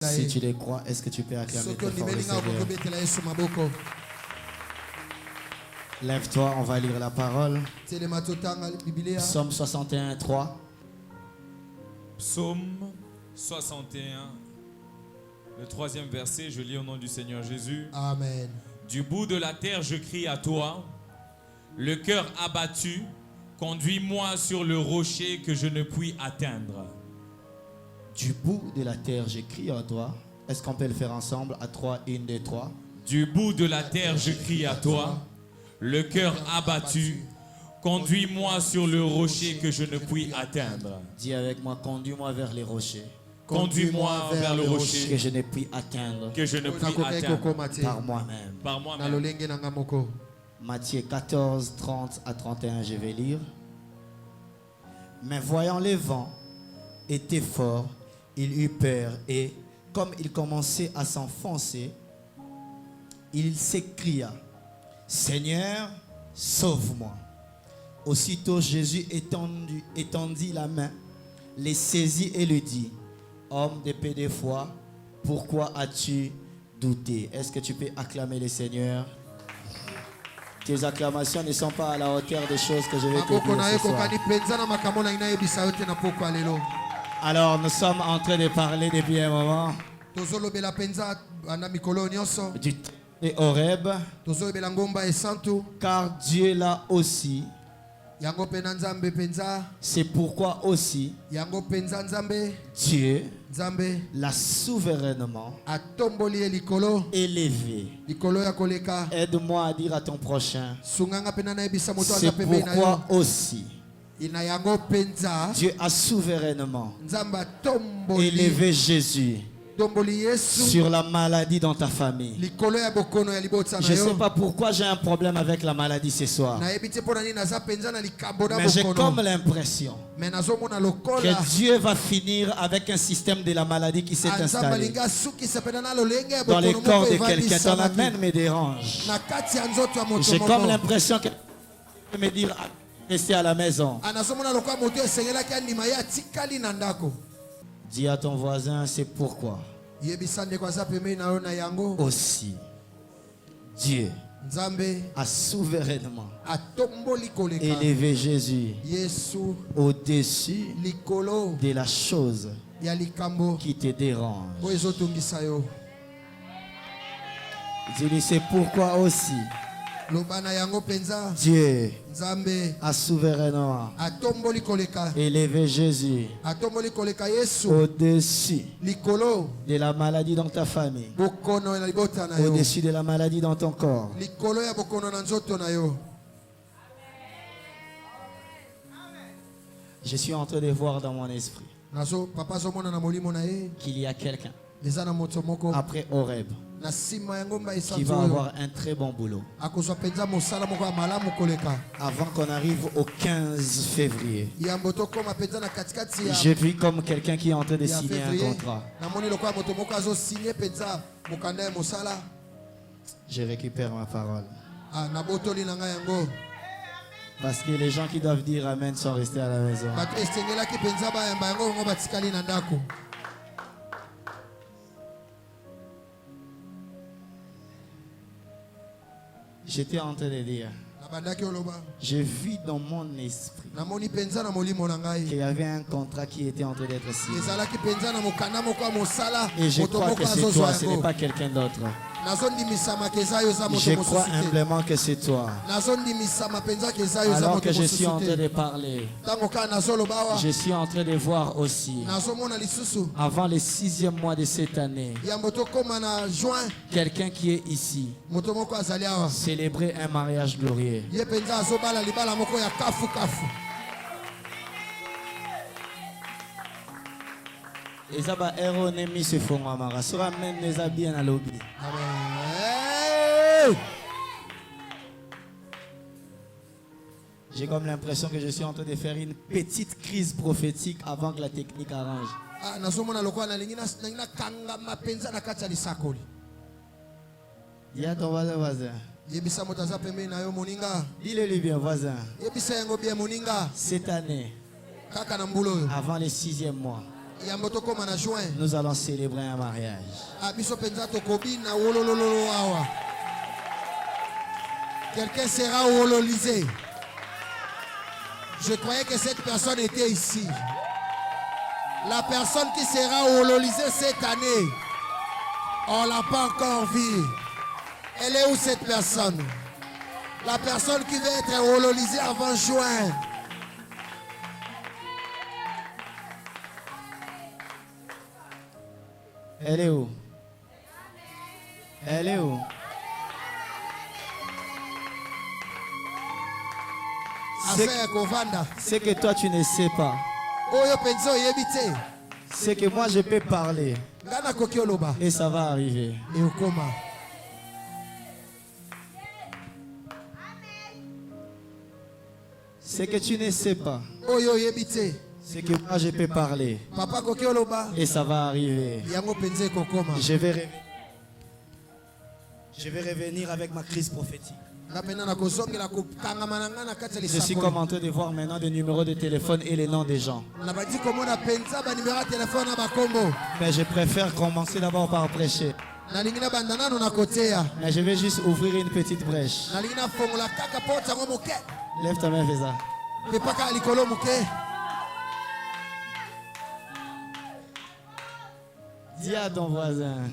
Si tu les crois, est-ce que tu peux acclamer très fort le Seigneur? Lève-toi, on va lire la parole. Psaume 61, 3. Psaume 61, le 3e verset, je lis au nom du Seigneur Jésus. Amen. Du bout de la terre, je crie à toi, le cœur abattu, conduis-moi sur le rocher que je ne puis atteindre. Du bout de la terre, je crie à toi. Est-ce qu'on peut le faire ensemble à 3, 1, 2, 3? Du bout de la terre, je crie à toi, le cœur abattu, conduis-moi sur le rocher que je ne puis atteindre. Dis avec moi, conduis-moi vers les rochers. Conduis-moi vers le rocher que je ne puis atteindre. que je ne puis atteindre Par moi-même. par moi-même. Matthieu 14, 30 à 31, je vais lire. Mais voyant les vents étaient forts, il eut peur et, comme il commençait à s'enfoncer, il s'écria, Seigneur, sauve-moi. Aussitôt Jésus étendit la main, les saisit et lui dit, homme de peu de foi, pourquoi as-tu douté? Est-ce que tu peux acclamer le Seigneur? Tes acclamations ne sont pas à la hauteur des choses que je vais te dire ce soir. Alors nous sommes en train de parler depuis un moment du temps de Horeb, car Dieu l'a aussi. C'est pourquoi aussi Dieu l'a souverainement élevé. Aide-moi à dire à ton prochain. C'est pourquoi aussi Dieu a souverainement élevé Jésus sur la maladie dans ta famille. Je ne sais pas pourquoi j'ai un problème avec la maladie ce soir. Mais j'ai comme l'impression que Dieu va finir avec un système de la maladie qui s'est installé dans le corps de quelqu'un. Ton amen me dérange. J'ai comme l'impression que tu me dire rester à la maison. Dis à ton voisin, c'est pourquoi aussi Dieu a souverainement élevé Jésus au-dessus de la chose qui te dérange. Dis-lui, c'est pourquoi aussi Dieu a souverainement élevé Jésus au-dessus de la maladie dans ta famille, au-dessus de la maladie dans ton corps. Je suis en train de voir dans mon esprit qu'il y a quelqu'un après Horeb qui va avoir un très bon boulot avant qu'on arrive au 15 février. Je vis comme quelqu'un qui est en train de signer un contrat. Je récupère ma parole. Parce que les gens qui doivent dire Amen sont restés à la maison. J'étais en train de dire, je vis dans mon esprit qu'il y avait un contrat qui était en train d'être signé. Et je crois que c'est toi, ce n'est pas quelqu'un d'autre. Je crois humblement que c'est toi. Alors que je suis en train de parler, je suis en train de voir aussi, avant le 6e mois de cette année, quelqu'un qui est ici célébrer un mariage glorieux. Ezaba héros nemi se font amara. Sera même les habits à lobby. J'ai comme l'impression que je suis en train de faire une petite crise prophétique avant que la technique arrange. Il y a ton voisin. Dis-le bien voisin. Cette année, avant le 6e mois, Nous allons célébrer un mariage. Quelqu'un sera hololisé. Je croyais que cette personne était ici. La personne qui sera hololisée cette année, on ne l'a pas encore vue. Elle est où cette personne? La personne qui va être hololisée avant juin. Elle est où? Elle est où? C'est que toi tu ne sais pas. C'est que moi je peux parler. Et ça va arriver. C'est que tu ne sais pas. C'est que moi je peux parler. Et ça va arriver. Je vais revenir avec ma crise prophétique. Je suis comme en train de voir maintenant des numéros de téléphone et les noms des gens. Mais je préfère commencer d'abord par prêcher. Mais je vais juste ouvrir une petite brèche. Lève ta main, fais ça. Dis à ton voisin.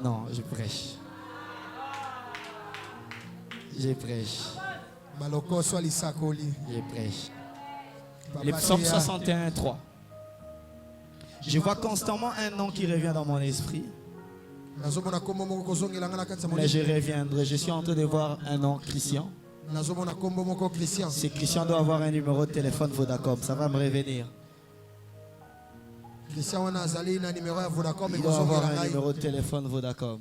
Non, je prêche. Je prêche. Je prêche. Le psaume 61, 3. Je vois constamment un nom qui revient dans mon esprit. Mais je reviendrai. Je suis en train de voir un nom, Christian. Ce Christian doit avoir un numéro de téléphone Vodacom. Ça va me revenir. Il doit avoir un numéro de téléphone Vodacom.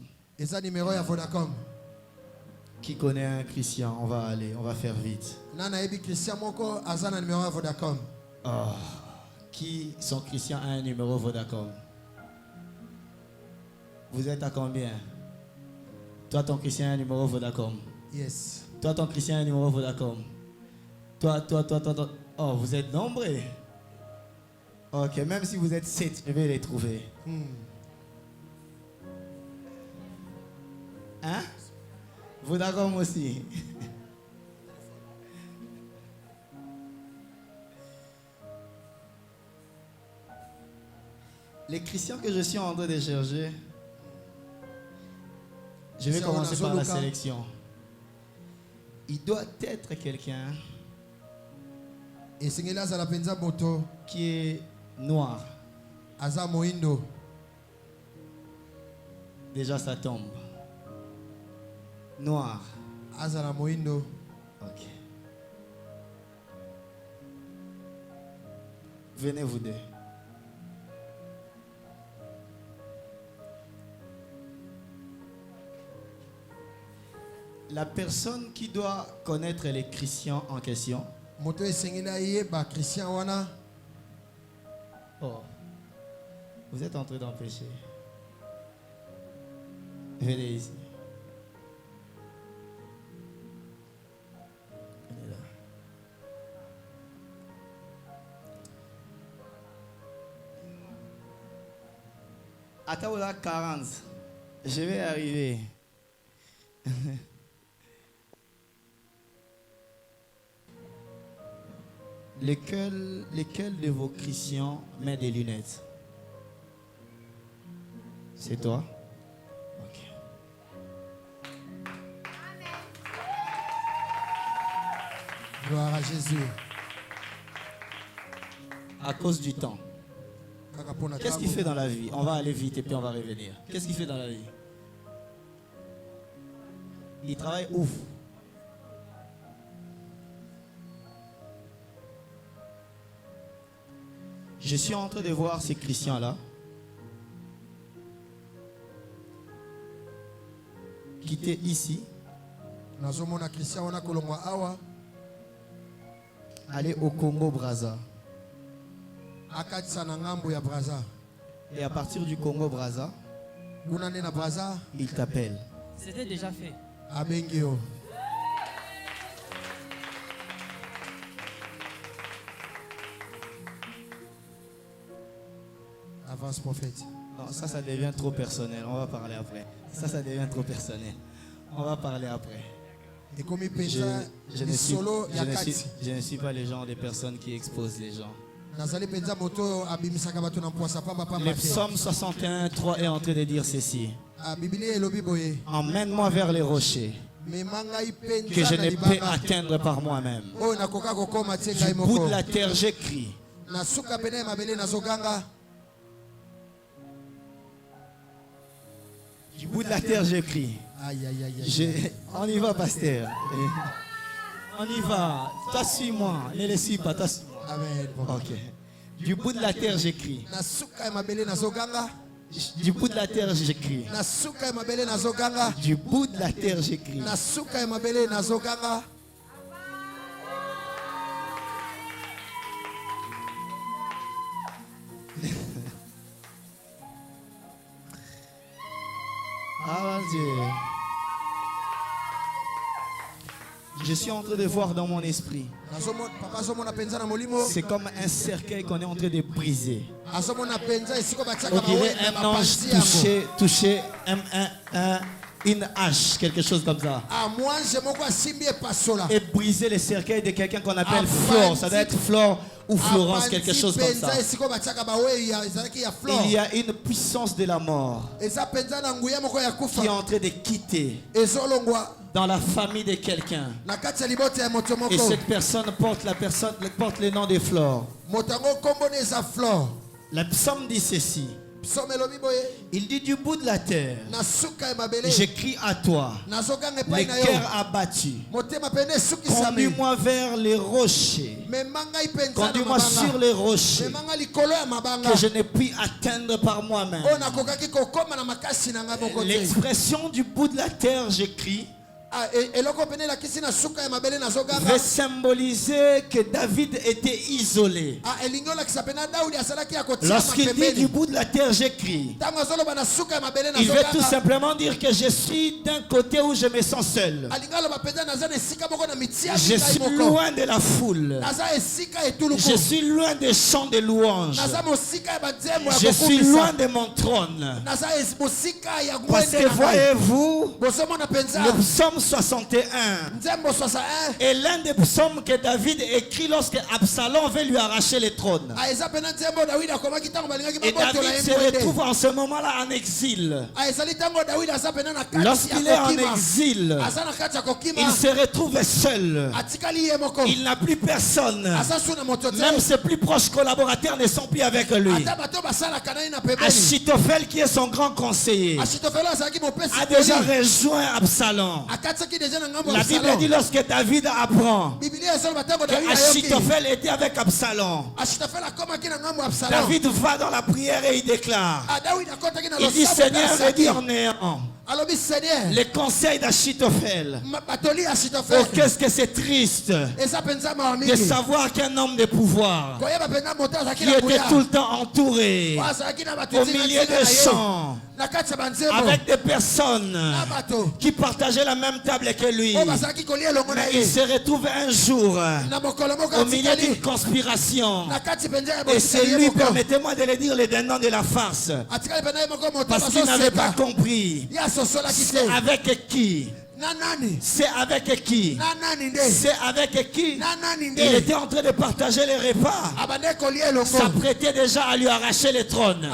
Qui connaît un Christian? On va aller, on va faire vite. Oh. Qui son Christian a un numéro Vodacom? Vous êtes à combien? Toi, ton Christian a un numéro Vodacom? Yes. Toi, ton Christian a un numéro Vodacom? Toi. Oh, vous êtes nombreux. Ok, même si vous êtes 7, je vais les trouver. Hein? Vodacom aussi. Les Christians que je suis en train de chercher, je vais commencer par la sélection. Il doit être quelqu'un qui est noir. Déjà ça tombe. Noir. Ok. Venez vous deux. La personne qui doit connaître les chrétiens en question. Oh. Vous êtes en train d'empêcher. Venez ici. Venez là. Attends, 40. Je vais arriver. Lesquels de vos chrétiens met des lunettes? C'est toi? Ok. Gloire à Jésus. À cause du temps. Qu'est-ce qu'il fait dans la vie? On va aller vite et puis on va revenir. Qu'est-ce qu'il fait dans la vie? Il travaille ouf. Je suis en train de voir ces Christians-là qui étaient ici, aller au Congo-Brazza. Et à partir du Congo-Brazza, il t'appelle. C'était déjà fait. Avance, prophète. Non, ça devient trop personnel. On va parler après. Ça devient trop personnel. On va parler après. Et comme il Je, pense, je ne les suis, solo, il y a je ne suis pas le genre de personnes qui exposent les gens. Le psaume 61, 3 est en train de dire ceci. Emmène-moi vers les rochers que je ne peux atteindre par moi-même. Du bout de la terre, j'écris. Du bout de la terre, j'écris. On y va, pasteur. On y va. Toi, suis-moi. Ne le suis pas, toi, suis-moi. Amen. Ok. Du bout de la terre, j'écris. Du bout de la terre, j'écris. Du bout de la terre, j'écris. Ah mon Dieu. Je suis en train de voir dans mon esprit. C'est comme un cercueil qu'on est en train de briser. On dirait un ange touché une hache, quelque chose comme ça. Et briser le cercueil de quelqu'un qu'on appelle Flore. Ça doit être Flore ou Florence, quelque chose comme ça. Il y a une puissance de la mort qui est en train de quitter dans la famille de quelqu'un. Et cette personne porte le nom de Flore. Le psaume dit ceci. Il dit du bout de la terre, j'écris à toi, les cœurs abattus. Conduis-moi vers les rochers. Conduis-moi sur les rochers que je ne puis atteindre par moi-même. L'expression du bout de la terre, j'écris, veut symboliser que David était isolé. Lorsqu'il dit du bout de la terre j'écris, il veut tout simplement dire que je suis d'un côté où je me sens seul. Je suis loin de la foule. Je suis loin des chants de louanges. Je suis loin de mon trône. Parce que voyez-vous, le psaume 61 est l'un des psaumes que David écrit lorsque Absalom veut lui arracher le trône. Et David se retrouve en ce moment-là en exil. Lorsqu'il est en exil, il se retrouve seul. Il n'a plus personne. Même ses plus proches collaborateurs ne sont plus avec lui. Achitophel, qui est son grand conseiller, a déjà rejoint Absalom. La Bible dit lorsque David apprend que Achitophel était avec Absalom, David va dans la prière et il déclare, il dit Seigneur, redis en néant les conseils d'Achitophel. Oh, qu'est-ce que c'est triste de savoir qu'un homme de pouvoir qui était tout le temps entouré au milieu des champs avec des personnes qui partageaient la même table que lui, mais il se retrouve un jour au milieu d'une conspiration, et c'est lui, permettez-moi de le dire, le dindon de la farce, parce qu'il n'avait pas compris. C'est avec qui? C'est avec qui? C'est avec qui? Il était en train de partager les repas. S'apprêtait déjà à lui arracher le trône.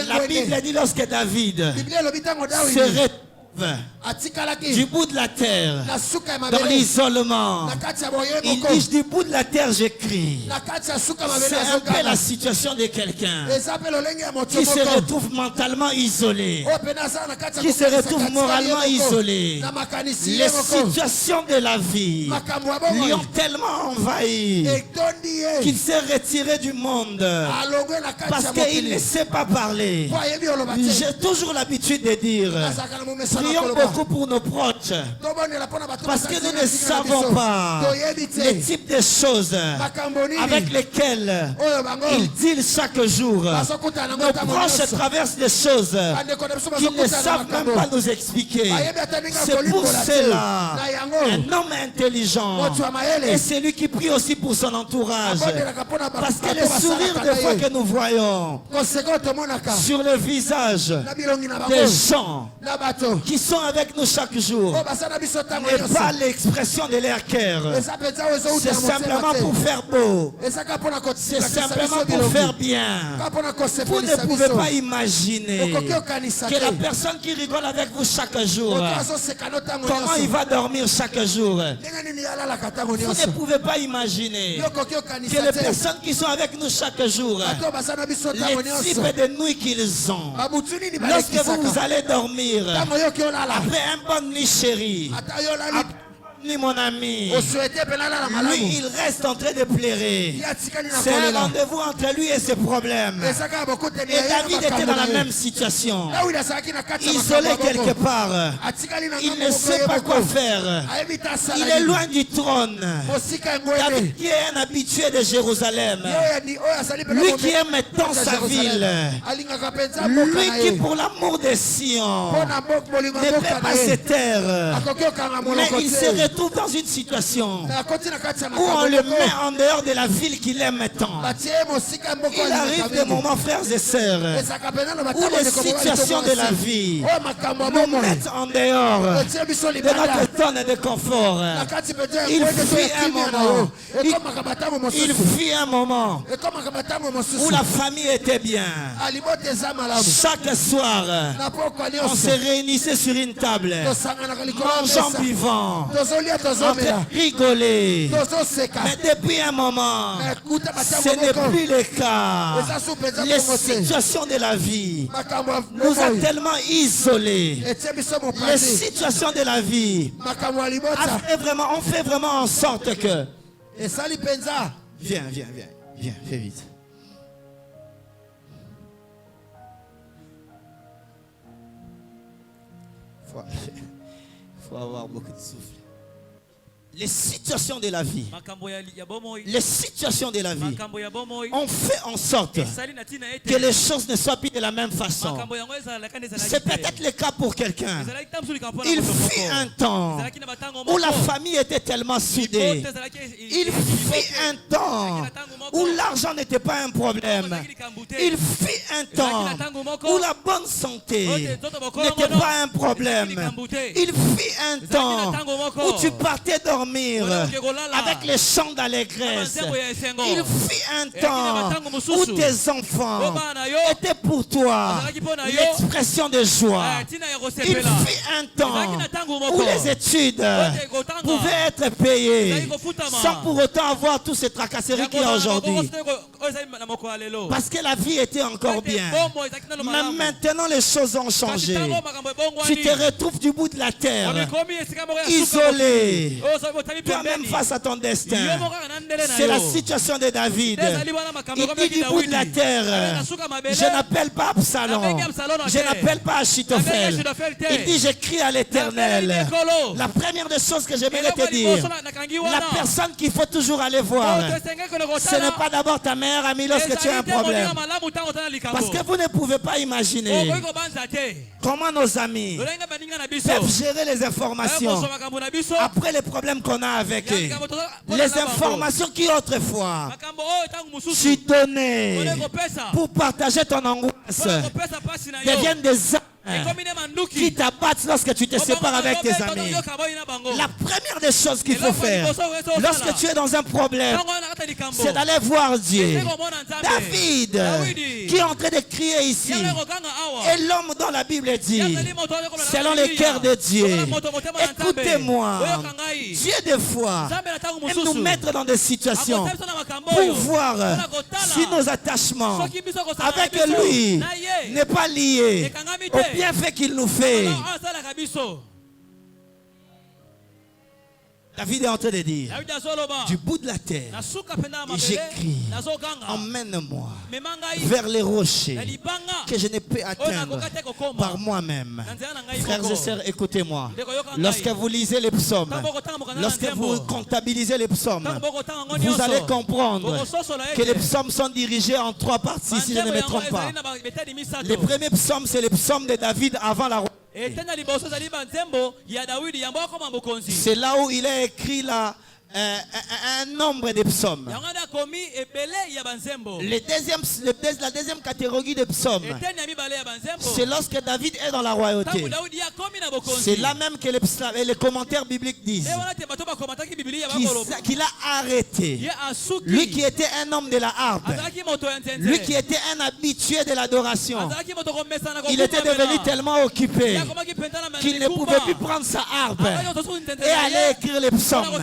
La Bible dit lorsque David se retrouve du bout de la terre, dans l'isolement, il dit du bout de la terre j'écris. C'est un peu la situation de quelqu'un qui se retrouve mentalement isolé, qui se retrouve moralement isolé. Les situations de la vie lui ont tellement envahi qu'il s'est retiré du monde parce qu'il ne sait pas parler. J'ai toujours l'habitude de dire, prions beaucoup pour nos proches. Parce que nous ne savons pas les types de choses avec lesquelles ils dealent chaque jour. Nos proches traversent des choses qu'ils ne savent même pas nous expliquer. C'est pour cela, un homme intelligent est celui qui prie aussi pour son entourage. Parce que les sourires des fois que nous voyons sur le visage des gens qui sont avec nous chaque jour n'est pas l'expression de leur cœur. C'est simplement pour faire beau. C'est simplement pour faire bien. Vous ne pouvez pas imaginer que la personne qui rigole avec vous chaque jour, comment il va dormir chaque jour. Vous ne pouvez pas imaginer que les personnes qui sont avec nous chaque jour, les types de nuits qu'ils ont, lorsque vous allez dormir, après un bon nuit chérie, mon ami, lui il reste en train de pleurer. C'est un rendez-vous entre lui et ses problèmes. Et David était dans la même situation, isolé quelque part. Il ne sait pas quoi faire. Il est loin du trône. David qui est un habitué de Jérusalem, lui qui aime tant sa ville, lui qui pour l'amour de Sion ne peut pas se taire, mais il se retrouve dans une situation où on le met en dehors de la ville qu'il aime tant. Il arrive des moments, frères et sœurs, où les situations de la vie nous mettent en dehors de notre zone de confort. Il fut un moment, il fut un moment où la famille était bien. Chaque soir, on se réunissait sur une table, mangeant, buvant, rigoler. Mais depuis un moment, ce n'est plus le cas. Les situations de la vie nous ont tellement isolés. Les situations de la vie on fait vraiment en sorte que... Viens, fais vite. Faut avoir beaucoup de souffle. Les situations de la vie, on fait en sorte que les choses ne soient plus de la même façon. C'est peut-être le cas pour quelqu'un. Il fut un temps où la famille était tellement soudée. Il fut un temps où l'argent n'était pas un problème. Il fut un temps où la bonne santé n'était pas un problème. Il fut un temps où tu partais dormir avec les chants d'allégresse. Il fut un temps où tes enfants étaient pour toi l'expression de joie. Il fut un temps où les études pouvaient être payées sans pour autant avoir tous ces tracasseries qu'il y a aujourd'hui. Parce que la vie était encore bien. Mais maintenant les choses ont changé. Tu te retrouves du bout de la terre, isolé, toi-même face à ton destin. C'est la situation de David. Il dit du bout de la terre, je n'appelle pas Absalom, je n'appelle pas Achitophel. Il dit, je crie à l'Éternel. La première des choses que j'aimerais te dire, la personne qu'il faut toujours aller voir, ce n'est pas d'abord ta meilleure amie lorsque tu as un problème. Parce que vous ne pouvez pas imaginer comment nos amis peuvent gérer les informations après les problèmes qu'on a avec eux. Les informations qui autrefois tu donnais pour partager ton angoisse deviennent des qui t'abattent lorsque tu te sépares avec tes amis. La première des choses qu'il faut faire lorsque tu es dans un problème, c'est d'aller voir Dieu. David, qui est en train de crier ici, est l'homme dont la Bible dit, selon le cœur de Dieu. Écoutez-moi, Dieu des fois aime nous mettre dans des situations pour voir si nos attachements avec lui n'est pas lié au bienfait qu'il nous fait. David est en train de dire, du bout de la terre, j'écris, emmène-moi vers les rochers que je ne peux atteindre par moi-même. Frères et sœurs, écoutez-moi. Lorsque vous lisez les psaumes, lorsque vous comptabilisez les psaumes, vous allez comprendre que les psaumes sont dirigés en 3 parties, si je ne me trompe pas. Le premier psaume, c'est le psaume de David avant la royauté. C'est là où il a écrit un nombre de psaumes. La deuxième catégorie de psaumes, c'est lorsque David est dans la royauté. C'est là même que les commentaires bibliques disent qu'il a arrêté. Lui qui était un homme de la harpe, lui qui était un habitué de l'adoration, il était devenu tellement occupé qu'il ne pouvait plus prendre sa harpe et aller écrire les psaumes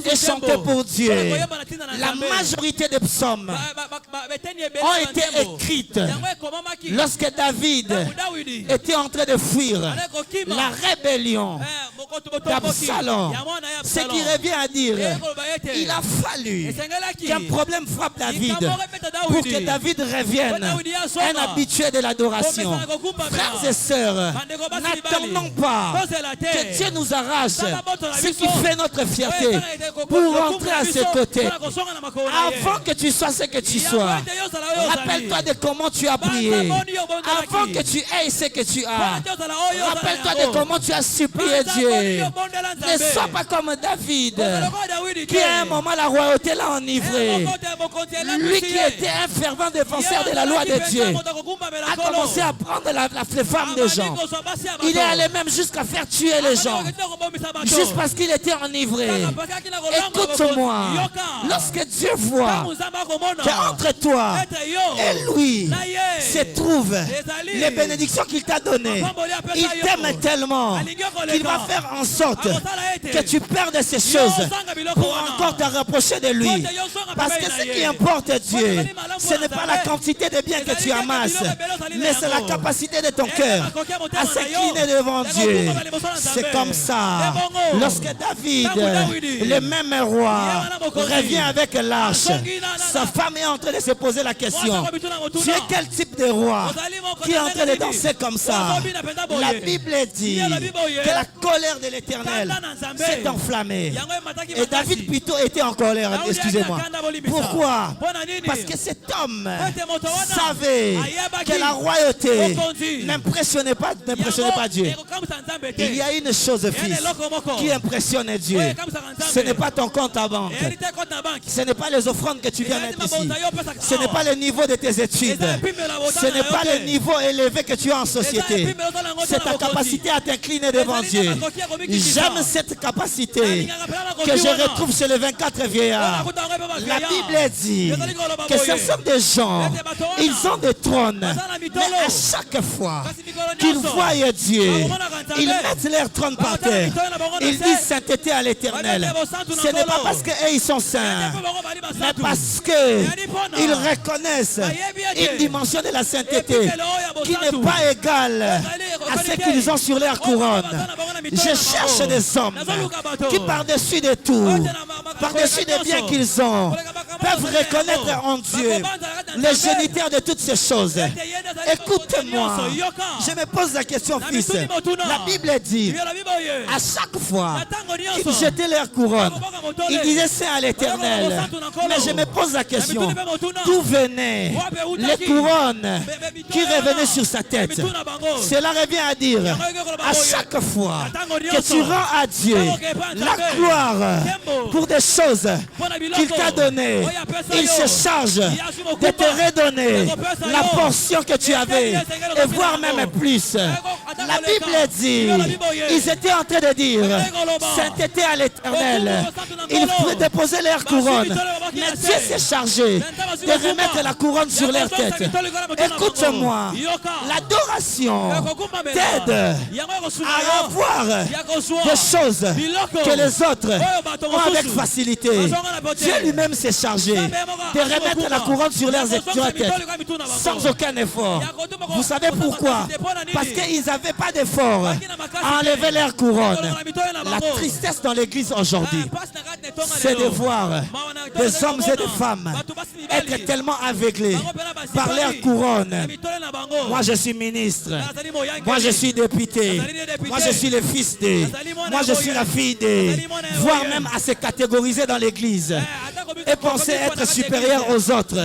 et chanter pour Dieu. La majorité des psaumes ont été écrites lorsque David était en train de fuir la rébellion d'Absalom. Ce qui revient à dire, il a fallu qu'un problème frappe David pour que David revienne un habitué de l'adoration. Frères et sœurs, n'attendons pas que Dieu nous arrache ce qui fait notre fierté pour rentrer à ses côtés. Avant que tu sois ce que tu sois, rappelle-toi de comment tu as prié. Avant que tu aies ce que tu as, rappelle-toi de comment tu as supplié Dieu. Ne sois pas comme David, qui à un moment la royauté l'a enivré. Lui qui était un fervent défenseur de la loi de Dieu a commencé à prendre les femmes des gens. Il est allé même jusqu'à faire tuer les gens, juste parce qu'il était enivré. Écoute-moi, lorsque Dieu voit qu'entre toi et lui se trouvent les bénédictions qu'il t'a données, il t'aime tellement qu'il va faire en sorte que tu perdes ces choses pour encore te rapprocher de lui. Parce que ce qui importe, Dieu, ce n'est pas la quantité de biens que tu amasses, mais c'est la capacité de ton cœur à s'incliner devant Dieu. C'est comme ça. Lorsque David, le même roi, revient avec l'arche, sa femme est en train de se poser la question: tu es quel type de roi qui est en train de danser comme ça? La Bible dit que la colère de l'Éternel s'est enflammée. Et David plutôt était en colère, excusez-moi. Pourquoi? Parce que cet homme savait que la royauté n'impressionnait pas Dieu. Il y a une chose, fils, qui impressionne Dieu. Ce n'est pas ton compte à banque. Ce n'est pas les offrandes que tu viens mettre ici. Ce n'est pas le niveau de tes études. Ce n'est pas le niveau élevé que tu as en société. C'est ta capacité à t'incliner devant Dieu. J'aime cette capacité que je retrouve chez les 24 vieillards. La Bible dit que ce sont des gens, ils ont des trônes, mais à chaque fois qu'ils voient Dieu, ils mettent leur trône par terre. Ils disent sainteté à l'Éternel. Ce n'est pas parce qu'ils sont saints, mais parce qu'ils reconnaissent une dimension de la sainteté qui n'est pas égale à ce qu'ils ont sur leur couronne. Je cherche des hommes qui par-dessus de tout, par-dessus des biens qu'ils ont, peuvent reconnaître en Dieu le géniteur de toutes ces choses. Écoute-moi, je me pose la question, fils. La Bible dit, à chaque fois qu'ils jetaient leur couronne, ils disaient c'est à l'Éternel. Mais je me pose la question, d'où venaient les couronnes qui revenaient sur sa tête? Cela revient à dire, à chaque fois que tu rends à Dieu la gloire pour des choses qu'il t'a données, il se charge de te redonner la portion que tu avais, et voire même plus. La Bible dit, ils étaient en train de dire sainteté à l'Éternel. Ils pouvaient déposer leur couronne, mais Dieu s'est chargé de remettre la couronne sur leur tête. Écoute-moi, l'adoration t'aide à avoir des choses que les autres ont avec facilité. Dieu lui-même s'est chargé de remettre la couronne sur leur tête sans aucun effort. Vous savez pourquoi? Parce qu'ils avaient n'avaient pas d'effort à enlever leur couronne. La tristesse dans l'église aujourd'hui, c'est de voir des hommes et des femmes être tellement aveuglés par leur couronne. Moi je suis ministre, moi je suis député, moi je suis le fils de, moi je suis la fille de, voire même à se catégoriser dans l'église et penser être supérieur aux autres.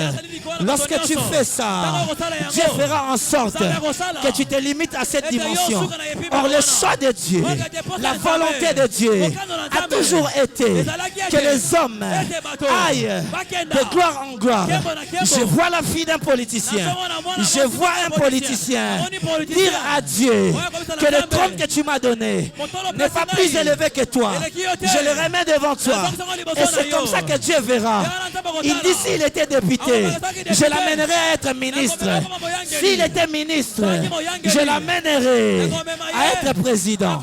Lorsque tu fais ça, Dieu fera en sorte que tu te limites à cette dimension. Or le choix de Dieu, la volonté de Dieu a toujours été que les hommes aillent de gloire en gloire. Je vois la fille d'un politicien, je vois un politicien dire à Dieu que le trône que tu m'as donné n'est pas plus élevé que toi. Je le remets devant toi. Et c'est comme ça que Dieu verra. Il dit s'il était député, je l'amènerai à être ministre. S'il était ministre, je l'amènerai à être président.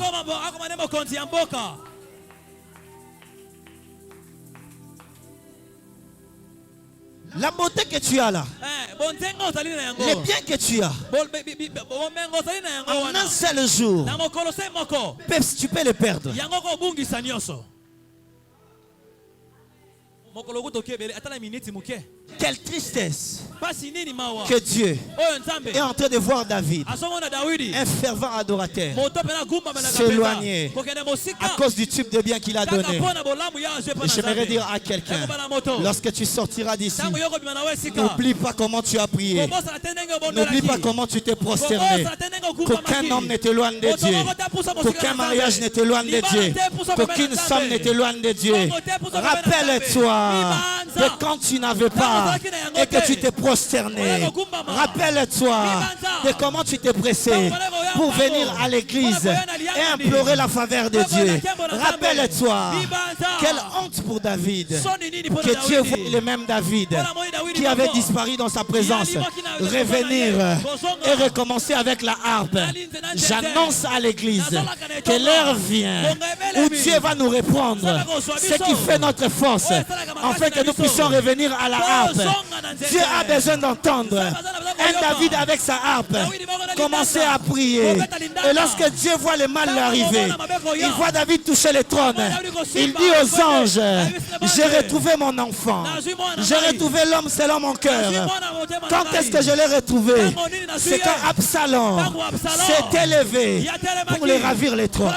La beauté que tu as là, les biens que tu as, en un seul jour, tu peux le perdre. Quelle tristesse que Dieu est en train de voir David, un fervent adorateur, s'éloigner à cause du type de bien qu'il a donné. Et j'aimerais dire à quelqu'un, lorsque tu sortiras d'ici, n'oublie pas comment tu as prié, n'oublie pas comment tu t'es prosterné, qu'aucun homme ne t'éloigne de Dieu, qu'aucun mariage ne t'éloigne de Dieu, qu'aucune femme ne t'éloigne de Dieu. Rappelle-toi de quand tu n'avais pas et que tu t'es prosterné. Rappelle-toi de comment tu t'es pressé pour venir à l'église et implorer la faveur de Dieu. Rappelle-toi, quelle honte pour David, que Dieu voit le même David qui avait disparu dans sa présence revenir et recommencer avec la harpe. J'annonce à l'église que l'heure vient où Dieu va nous reprendre ce qui fait notre force, afin que nous puissions revenir à la harpe. Dieu a besoin d'entendre un David avec sa harpe commencer à prier. Et lorsque Dieu voit le mal arriver, il voit David toucher le trône. Il dit aux anges, j'ai retrouvé mon enfant, j'ai retrouvé l'homme selon mon cœur. Quand est-ce que je l'ai retrouvé? C'est quand Absalom s'est élevé pour le ravir le trône.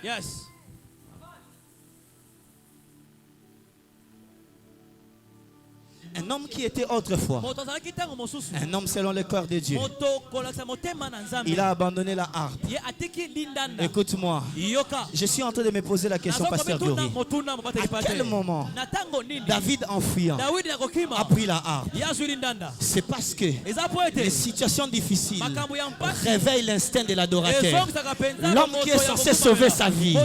Yes. Un homme qui était autrefois un homme selon le cœur de Dieu. Il a abandonné la harpe. Écoute-moi, je suis en train de me poser la question, Pasteur Glory. À quel moment David, en fuyant, a pris la harpe? C'est parce que les situations difficiles réveillent l'instinct de l'adorateur. L'homme qui est censé sauver sa vie,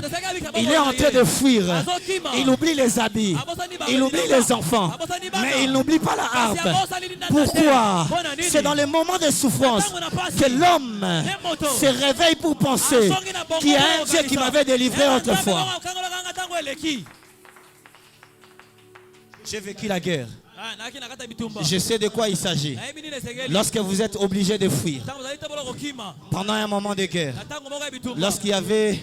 il est en train de fuir. Il oublie les habits, il oublie les enfants, mais il n'oublie pas la harpe. Pourquoi? C'est dans les moments de souffrance que l'homme se réveille pour penser qu'il y a un Dieu qui m'avait délivré autrefois. J'ai vécu la guerre. Je sais de quoi il s'agit. Lorsque vous êtes obligé de fuir pendant un moment de guerre, lorsqu'il y avait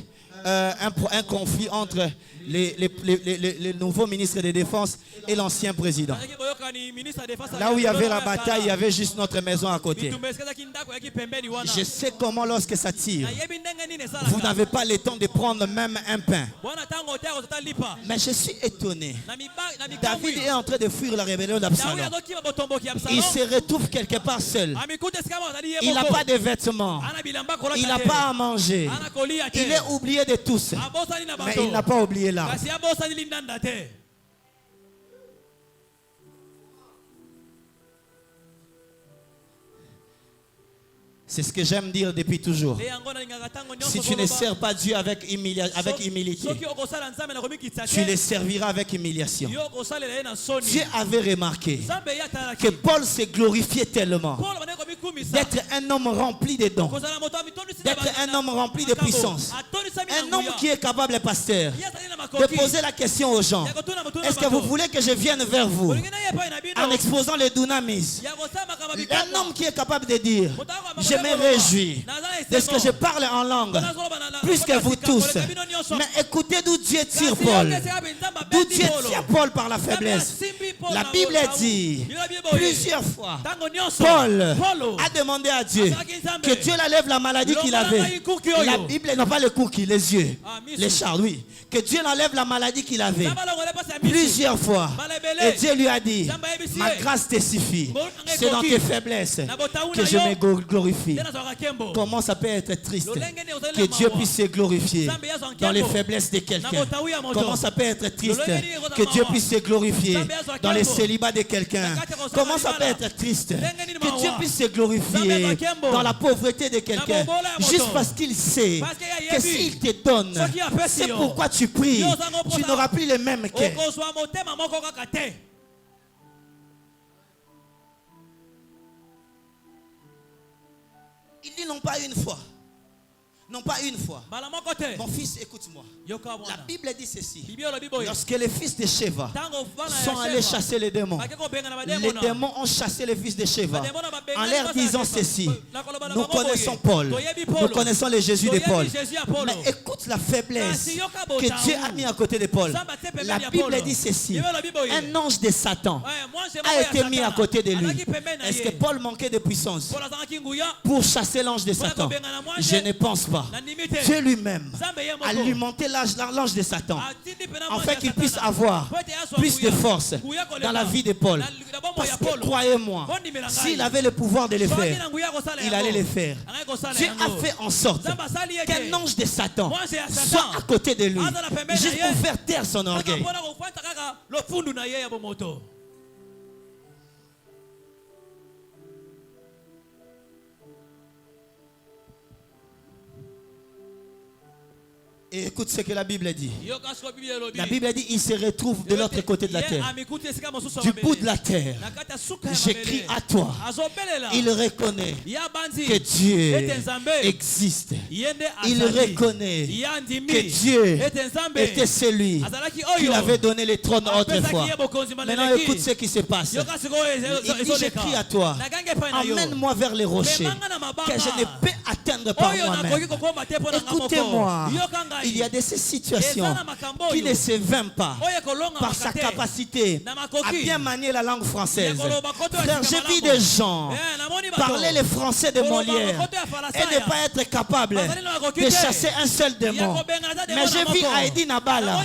un conflit entre les nouveaux ministres de défense et l'ancien président. Là où il y avait la bataille, il y avait juste notre maison à côté. Je sais comment lorsque ça tire, vous n'avez pas le temps de prendre même un pain. Mais je suis étonné. David est en train de fuir la rébellion d'Absalom. Il se retrouve quelque part seul. Il n'a pas de vêtements. Il n'a pas à manger. Il est oublié de tous. Mais il n'a pas oublié là. C'est ce que j'aime dire depuis toujours. Si tu ne sers pas Dieu avec humilité, tu le serviras avec humiliation. Dieu avait remarqué que Paul se glorifiait tellement d'être un homme rempli de dons, d'être un homme rempli de puissance, un homme qui est capable, pasteur, de poser la question aux gens. Est-ce que vous voulez que je vienne vers vous en exposant les dunamis? Un homme qui est capable de dire, je me réjouis de ce que je parle en langue, plus que vous tous. Mais écoutez d'où Dieu tire Paul. D'où Dieu tire Paul par la faiblesse. La Bible dit plusieurs fois, Paul a demandé à Dieu que Dieu l'enlève la maladie qu'il avait. La Bible, non pas le cookie, les yeux, les charles, oui. Que Dieu l'enlève la maladie qu'il avait plusieurs fois. Et Dieu lui a dit, ma grâce te suffit. C'est dans tes faiblesses que je me glorifie. Comment ça peut être triste que Dieu puisse se glorifier dans les faiblesses de quelqu'un? Comment ça peut être triste que Dieu puisse se glorifier dans les célibats de quelqu'un? Comment ça peut être triste que Dieu puisse se glorifier dans la pauvreté de quelqu'un? Juste parce qu'il sait que s'il te donne, c'est pourquoi tu pries, tu n'auras plus le même cœur. Il dit non pas une fois. Non pas une fois. Mon fils, écoute-moi. La Bible dit ceci. Lorsque les fils de Sheva sont allés chasser les démons ont chassé les fils de Sheva en leur disant ceci. Nous connaissons Paul. Nous connaissons les Jésus de Paul. Mais écoute la faiblesse que Dieu a mis à côté de Paul. La Bible dit ceci. Un ange de Satan a été mis à côté de lui. Est-ce que Paul manquait de puissance pour chasser l'ange de Satan? Je ne pense pas. Dieu lui-même a alimenté l'ange de Satan afin qu'il puisse avoir plus de force dans la vie de Paul. Parce que croyez-moi, s'il avait le pouvoir de le faire, il allait le faire. Dieu a fait en sorte qu'un ange de Satan soit à côté de lui, juste pour faire taire son orgueil. Et écoute ce que la Bible dit. La Bible dit il se retrouve de l'autre côté de la terre. Du bout de la terre, j'écris à toi. Il reconnaît que Dieu existe. Il reconnaît que Dieu était celui qui avait donné le trône autrefois. Maintenant écoute ce qui se passe. Il dit j'écris à toi. Emmène-moi vers les rochers que je ne peux atteindre par moi-même. Écoutez-moi. Il y a de ces situations qui ne se vainquent pas par sa capacité à bien manier la langue française. Frère, j'ai vu des gens parler le français de Molière et ne pas être capable de chasser un seul démon. Mais j'ai vu Heidi Nabala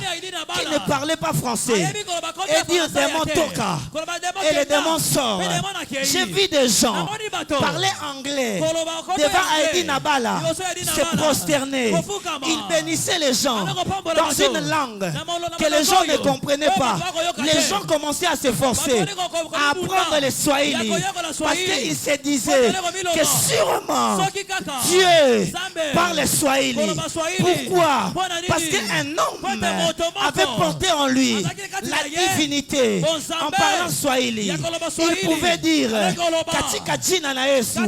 qui ne parlait pas français et dire démon toka et le démon sort. J'ai vu des gens parler anglais devant Heidi Nabala se prosterner. Il bénissait les gens dans une langue que les gens ne comprenaient pas. Les gens commençaient à s'efforcer à apprendre le Swahili parce qu'ils se disaient que sûrement Dieu parle Swahili. Pourquoi? Parce qu'un homme avait porté en lui la divinité en parlant Swahili. Il pouvait dire Katika jina na Yesu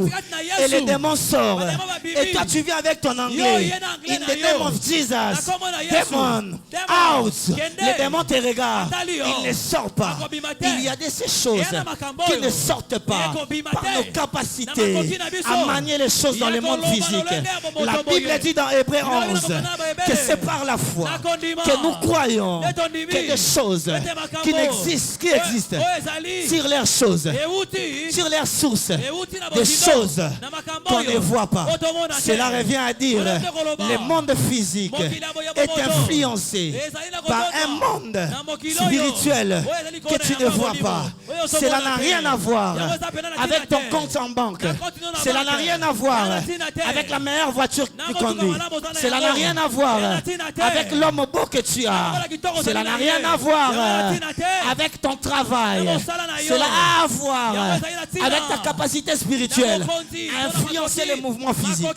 et le démon sort. Et toi tu viens avec ton anglais. In the name of Jesus, démon, out. Le démon te regarde. Il ne sort pas. Il y a de ces choses qui ne sortent pas par nos capacités à manier les choses dans le monde physique. La Bible dit dans Hébreux 11 que c'est par la foi que nous croyons que des choses qui existent sur leurs choses, sur leurs sources, des choses qu'on ne voit pas. Cela revient à dire le monde physique est influencé par un monde spirituel que tu ne vois pas. Cela n'a rien à voir avec ton compte en banque. Cela n'a rien à voir avec la meilleure voiture que tu conduis. Cela n'a rien à voir avec l'homme beau que tu as. Cela n'a rien à voir avec ton travail. Cela a à voir avec ta capacité spirituelle à influencer les mouvements physiques.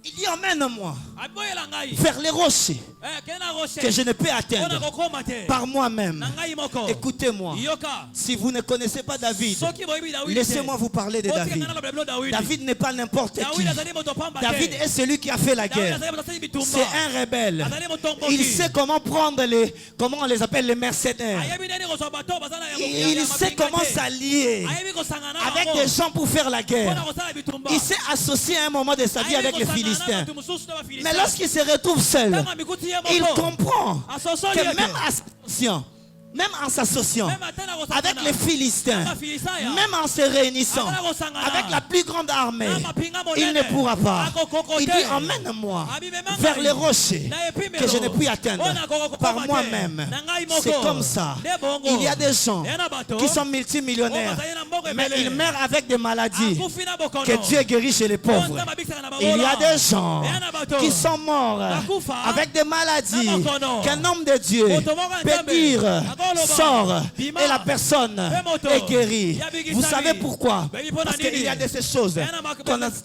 Il dit emmène-moi vers les rochers que je ne peux atteindre par moi-même. Écoutez-moi. Si vous ne connaissez pas David, laissez-moi vous parler de David. David n'est pas n'importe qui. David est celui qui a fait la guerre. C'est un rebelle. Il sait comment prendre comment on les appelle, les mercenaires. Il sait comment s'allier avec des gens pour faire la guerre. Il s'est associé à un moment de sa vie avec les Philistins. Mais lorsqu'il se retrouve seul, il comprend que même en s'associant avec les Philistins, même en se réunissant avec la plus grande armée, il ne pourra pas. Il dit, emmène-moi vers les rochers que je ne puis atteindre par moi-même. C'est comme ça. Il y a des gens qui sont multimillionnaires, mais ils meurent avec des maladies que Dieu guérit chez les pauvres. Il y a des gens qui sont morts avec des maladies qu'un homme de Dieu peut dire sort et la personne est guérie. Vous savez pourquoi? Parce qu'il y a de ces choses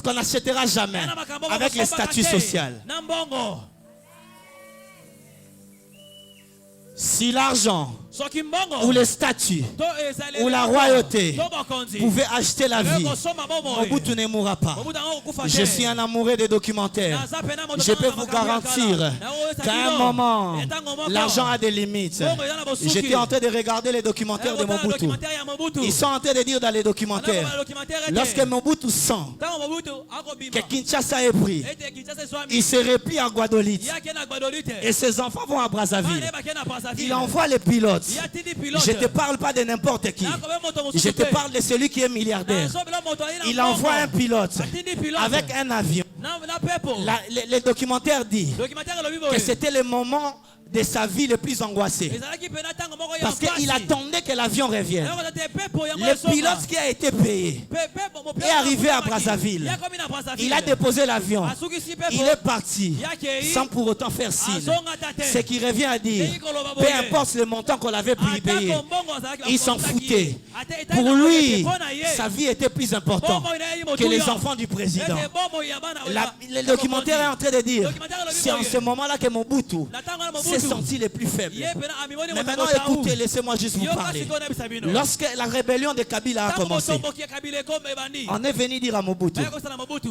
qu'on n'achètera jamais avec les statuts sociaux. Si l'argent ou les statuts ou la royauté pouvaient acheter la vie, Mobutu ne mourra pas. Je suis un amoureux des documentaires. Je peux vous garantir qu'à un moment, l'argent a des limites. J'étais en train de regarder les documentaires de Mobutu. Ils sont en train de dire dans les documentaires, lorsque Mobutu sent que Kinshasa est pris, il se replie à Guadeloupe et ses enfants vont à Brazzaville. Il envoie les pilotes. Je ne te parle pas de n'importe qui. Je te parle de celui qui est milliardaire. Il envoie un pilote avec un avion. Le documentaire dit que c'était le moment de sa vie le plus angoissé. Parce qu'il attendait que l'avion revienne. Le pilote qui a été payé est arrivé à Brazzaville. Il a déposé l'avion. Il est parti sans pour autant faire signe. Ce qui revient à dire, peu importe le montant qu'on avait pu payer, il s'en foutait. Pour lui, sa vie était plus importante que les enfants du président. Le documentaire est en train de dire, c'est en ce moment-là que Mobutu s'est senti le plus faible. Mais maintenant, écoutez, laissez-moi juste vous parler. Lorsque la rébellion de Kabila a commencé, on est venu dire à Mobutu,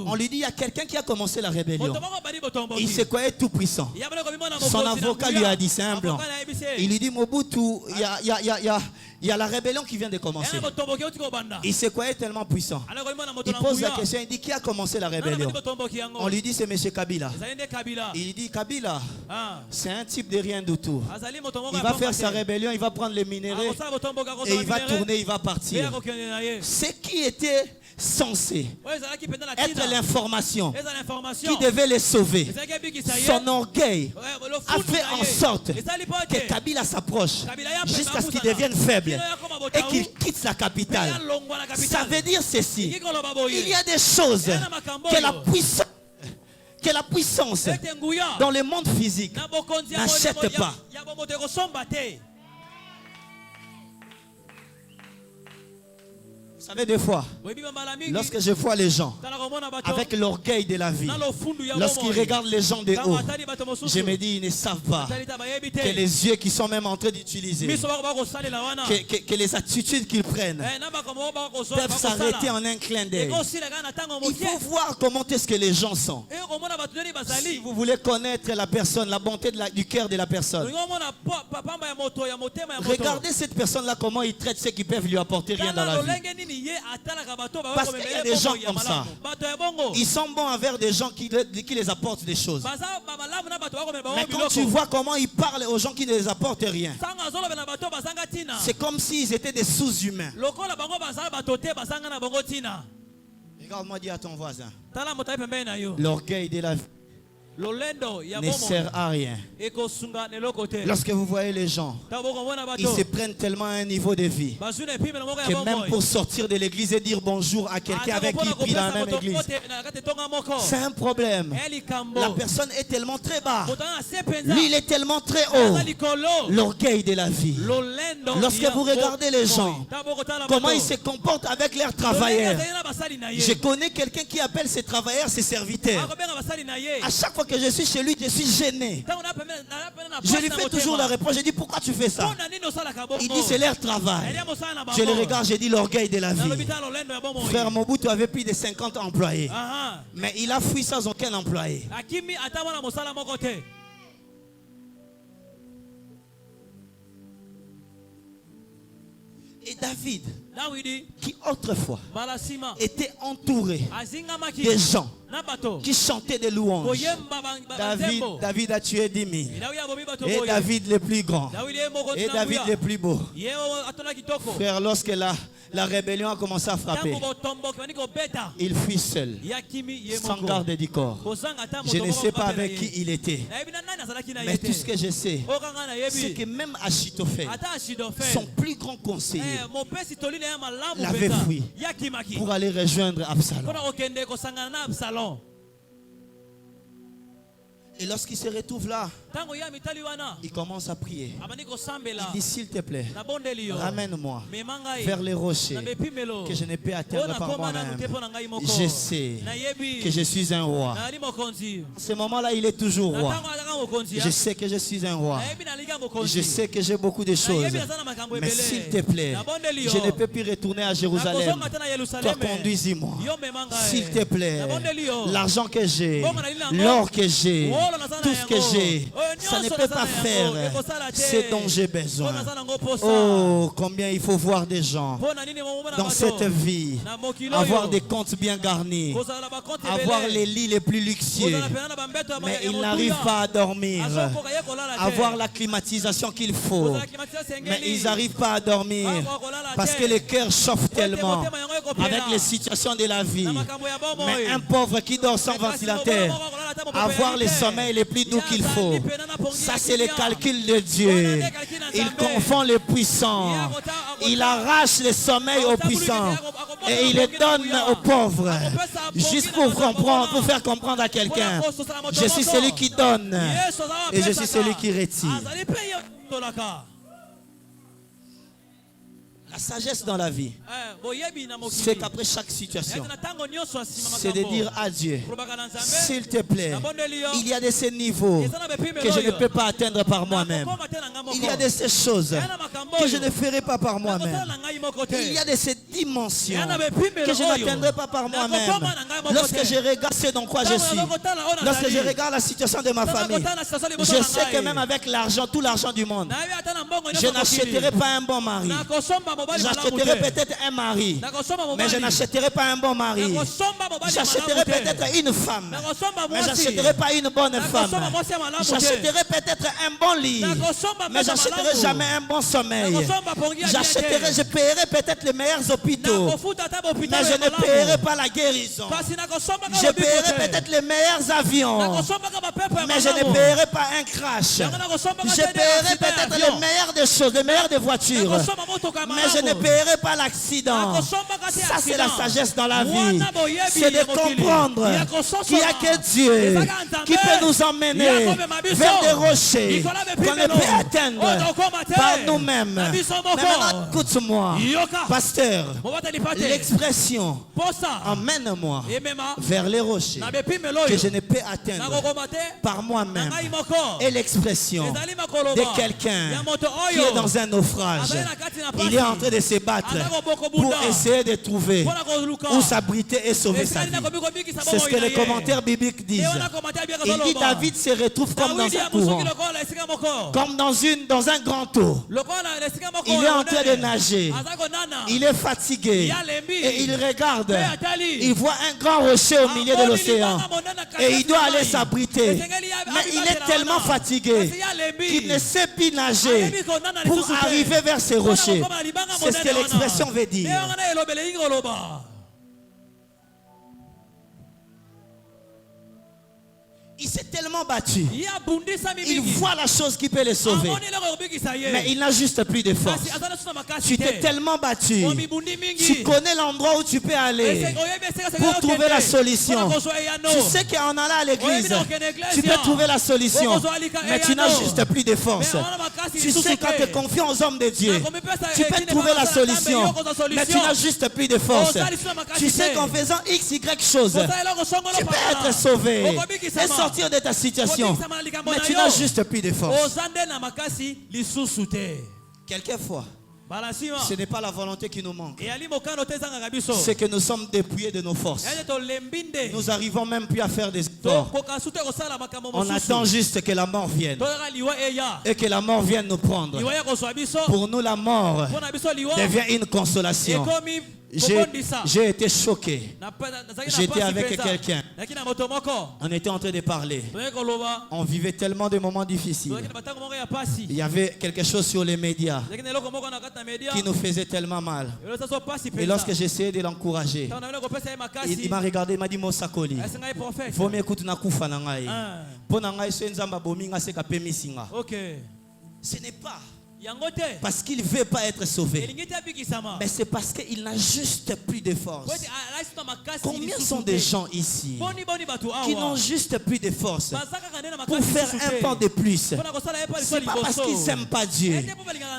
on lui dit, il y a quelqu'un qui a commencé la rébellion. Il se croyait tout puissant. Son avocat lui a dit, c'est un blanc. Il lui dit, Mobutu, il y a la rébellion qui vient de commencer. Il se croyait tellement puissant. Il pose la question, il dit, qui a commencé la rébellion? On lui dit, c'est M. Kabila. Il dit, Kabila, c'est un type de rien du tout. Il va faire sa rébellion, il va prendre les minéraux et il va tourner, il va partir. Ce qui était censé être l'information qui devait les sauver, son orgueil a fait en sorte que Kabila s'approche jusqu'à ce qu'il devienne faible et qu'il quitte la capitale. Ça veut dire ceci, il y a des choses que la puissance dans le monde physique n'achète pas. Vous savez, des fois, lorsque je vois les gens avec l'orgueil de la vie, lorsqu'ils regardent les gens de haut, je me dis, ils ne savent pas que les yeux qu'ils sont même en train d'utiliser, que les attitudes qu'ils prennent peuvent s'arrêter en un clin d'œil. Il faut voir comment est-ce que les gens sont. Si vous voulez connaître la personne, la bonté du cœur de la personne, regardez cette personne-là, comment il traite ceux qui peuvent lui apporter rien dans la vie. Parce qu'il y a des gens comme ça. Ils sont bons envers des gens qui les apportent des choses. Mais quand tu vois comment ils parlent aux gens qui ne les apportent rien, c'est comme s'ils étaient des sous-humains. Regarde-moi, dis à ton voisin, l'orgueil de la vie ne sert à rien. Lorsque vous voyez les gens, ils se prennent tellement à un niveau de vie que même pour sortir de l'église et dire bonjour à quelqu'un avec qui ils prient dans la même église, c'est un problème. La personne est tellement très bas, lui il est tellement très haut. L'orgueil de la vie. Lorsque vous regardez les gens, comment ils se comportent avec leurs travailleurs. Je connais quelqu'un qui appelle ses travailleurs ses serviteurs. À chaque fois fois que je suis chez lui, je suis gêné. Je lui fais toujours la réponse. Je dis, pourquoi tu fais ça? Il dit, c'est leur travail. Je le regarde, je dis, l'orgueil de la vie. Frère Mobutu avait plus de 50 employés. Mais il a fui sans aucun employé. Et David, qui autrefois était entouré des gens qui chantaient des louanges. David a tué 10 000. Et David le plus grand. Et David le plus beau. Frère, lorsque la rébellion a commencé à frapper, il fuit seul, sans garde du corps. Je ne sais pas avec qui il était. Mais tout ce que je sais, c'est que même Achitophel, son plus grand conseiller, l'avait fui pour aller rejoindre Absalom. Et lorsqu'il se retrouve là, il commence à prier. Il dit, s'il te plaît, ramène-moi vers les rochers que je ne peux atteindre par moi-même. Je sais que je suis un roi. À ce moment-là, il est toujours roi. Je sais que je suis un roi. Je sais que j'ai beaucoup de choses. Mais s'il te plaît, je ne peux plus retourner à Jérusalem. Toi, conduis-moi. S'il te plaît, l'argent que j'ai, l'or que j'ai, tout ce que j'ai, ça ne peut pas faire ce dont j'ai besoin. Oh, combien il faut voir des gens dans cette vie, avoir des comptes bien garnis, avoir les lits les plus luxueux, mais ils n'arrivent pas à dormir, avoir la climatisation qu'il faut, mais ils n'arrivent pas à dormir parce que le cœur chauffe tellement avec les situations de la vie. Mais un pauvre qui dort sans ventilateur, avoir le sommeil le plus doux qu'il faut, ça c'est le calcul de Dieu. Il confond les puissants, il arrache le sommeil aux puissants et il le donne aux pauvres. Juste pour comprendre, pour faire comprendre à quelqu'un, je suis celui qui donne et je suis celui qui retire. La sagesse dans la vie, c'est qu'après chaque situation, c'est de dire à Dieu, s'il te plaît, il y a de ces niveaux que je ne peux pas atteindre par moi-même. Il y a de ces choses que je ne ferai pas par moi-même. Il y a de ces dimensions que je n'atteindrai pas par moi-même. Lorsque je regarde ce dans quoi je suis, lorsque je regarde la situation de ma famille, je sais que même avec l'argent, tout l'argent du monde, je n'achèterai pas un bon mari. J'achèterai peut-être un mari, mais je n'achèterai pas un bon mari. J'achèterai peut-être une femme, mais je n'achèterai pas une bonne femme. J'achèterai peut-être un bon lit, mais je n'achèterai jamais un bon sommeil. Je paierai peut-être les meilleurs hôpitaux, mais je ne paierai pas la guérison. Je paierai peut-être les meilleurs avions, mais je ne paierai pas un crash. Je paierai peut-être les meilleures des choses, les meilleures des voitures, mais je ne paierai pas l'accident. Ça, c'est la sagesse dans la vie. C'est de comprendre qu'il n'y a que Dieu qui peut nous emmener vers des rochers qu'on ne peut atteindre par nous-mêmes. Mais maintenant, écoute-moi, pasteur, l'expression emmène-moi vers les rochers que je ne peux atteindre par moi-même est l'expression de quelqu'un qui est dans un naufrage. Il est en train de se battre pour essayer de trouver où s'abriter et sauver sa vie. C'est ce que les commentaires bibliques disent. Il dit David se retrouve comme dans un courant, comme dans un grand eau. Il est en train de nager. Il est fatigué. Et il regarde. Il voit un grand rocher au milieu de l'océan. Et il doit aller s'abriter. Mais il est tellement fatigué qu'il ne sait plus nager pour arriver vers ces rochers. C'est ce que l'expression veut dire. Il s'est tellement battu. Il voit la chose qui peut le sauver. Mais il n'a juste plus de force. Tu t'es tellement battu. Tu connais l'endroit où tu peux aller pour trouver la solution. Tu sais qu'en allant à l'église, tu peux trouver la solution. Mais tu n'as juste plus de force. Tu sais quand tu es confiant aux hommes de Dieu, tu peux trouver la solution. Mais tu n'as juste plus de force. Tu sais qu'en faisant X, Y chose, tu peux être sauvé et sortir sortir de ta situation, mais tu n'as juste plus de force. Quelquefois, ce n'est pas la volonté qui nous manque. C'est que nous sommes dépouillés de nos forces. Nous n'arrivons même plus à faire des efforts. On attend juste que la mort vienne. Et que la mort vienne nous prendre. Pour nous, la mort devient une consolation. J'ai été choqué. J'étais avec quelqu'un. On était en train de parler. On vivait tellement de moments difficiles. Il y avait quelque chose sur les médias qui nous faisait tellement mal. Et lorsque j'essayais de l'encourager, il m'a regardé, il m'a dit Mosakoli, faut m'écouter na kufa na ngai. Po na ngai so nzamba bominga se ka pemisinga. Ce n'est pas parce qu'il ne veut pas être sauvé, mais c'est parce qu'il n'a juste plus de force. Combien sont des gens ici qui n'ont juste plus de force pour faire un pas de plus? Ce n'est pas parce qu'ils n'aiment pas Dieu.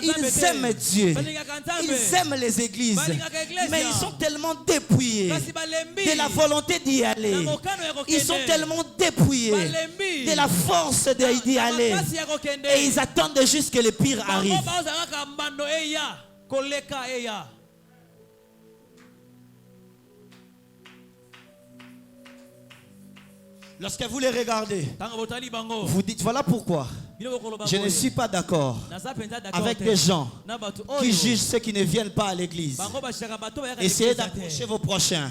Ils aiment Dieu. Ils aiment les églises. Mais ils sont tellement dépouillés de la volonté d'y aller. Ils sont tellement dépouillés de la force d'y aller. Et ils attendent juste que le pire arrive. Lorsque vous les regardez, vous dites voilà pourquoi je ne suis pas d'accord avec des gens qui jugent ceux qui ne viennent pas à l'église. Essayez d'approcher vos prochains.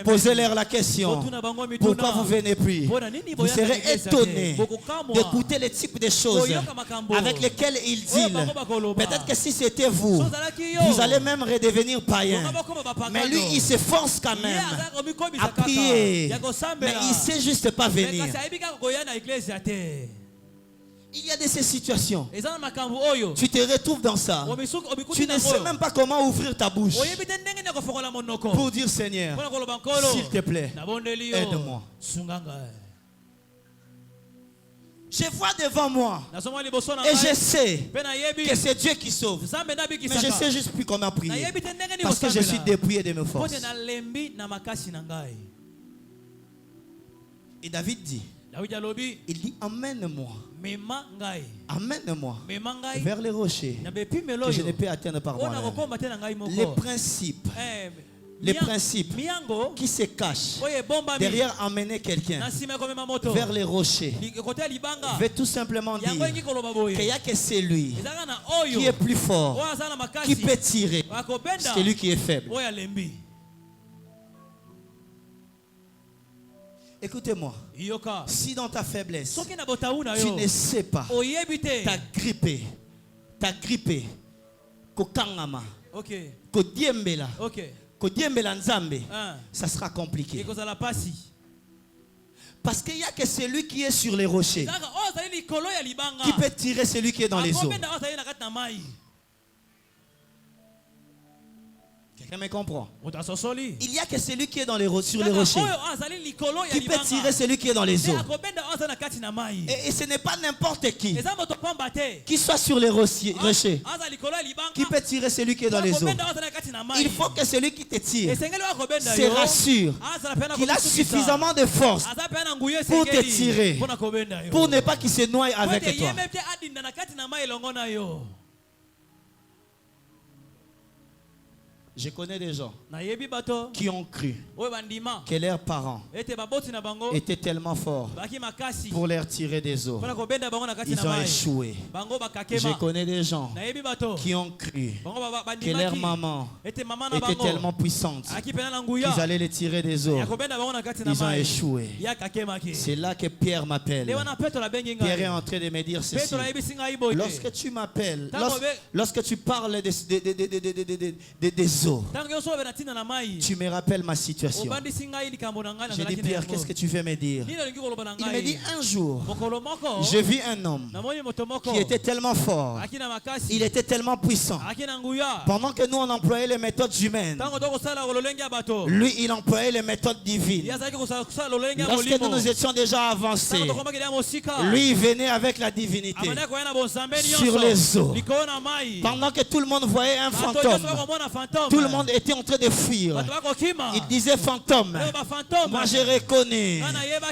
Posez-leur la question. Pourquoi vous ne venez plus? Vous serez étonné d'écouter les types de choses avec lesquelles ils dealent. Peut-être que si c'était vous, vous allez même redevenir païen. Mais lui, il s'efforce quand même à prier. Mais il ne sait juste pas venir. Il y a de ces situations. Tu te retrouves dans ça. Tu ne sais même pas comment ouvrir ta bouche pour dire Seigneur, s'il te plaît, aide-moi. Je vois devant moi et je sais que c'est Dieu qui sauve. Mais je ne sais juste plus comment prier parce que je suis dépouillé de mes forces. Et David dit, il dit emmène-moi vers les rochers que je ne peux atteindre par moi-même. Les principes qui se cachent derrière emmener quelqu'un vers les rochers veut tout simplement dire qu'il n'y a que celui qui est plus fort qui peut tirer, c'est celui qui est faible. Écoutez-moi, si dans ta faiblesse, tu ne sais pas t'agripper, kokangama, kodiembela, kodiembela nzambe, ça sera compliqué. Parce qu'il n'y a que celui qui est sur les rochers qui peut tirer celui qui est dans les eaux. Quelqu'un me comprend? Il n'y a que celui qui est sur les rochers qui peut tirer celui qui est dans les eaux. Et ce n'est pas n'importe qui soit sur les rochers qui peut tirer celui qui est dans les eaux. Il faut que celui qui te tire se rassure qu'il a suffisamment de force pour te tirer, pour ne pas qu'il se noie avec toi. Je connais des gens qui ont cru que leurs parents étaient tellement forts pour leur tirer des eaux. Ils ont échoué. Je connais des gens qui ont cru que leur maman était tellement puissante qu'ils allaient les tirer des eaux. Ils ont échoué. C'est là que Pierre m'appelle. Pierre est en train de me dire ceci. Lorsque tu m'appelles, lorsque tu parles des eaux, tu me rappelles ma situation. J'ai dit Pierre, qu'est-ce que tu veux me dire? Il me dit un jour, j'ai vu un homme qui était tellement fort, il était tellement puissant. Pendant que nous on employait les méthodes humaines, lui il employait les méthodes divines. Lorsque nous étions déjà avancés, lui il venait avec la divinité sur les eaux. Pendant que tout le monde voyait un fantôme, Tout le monde était en train de fuir. Il disait fantôme. Moi je reconnais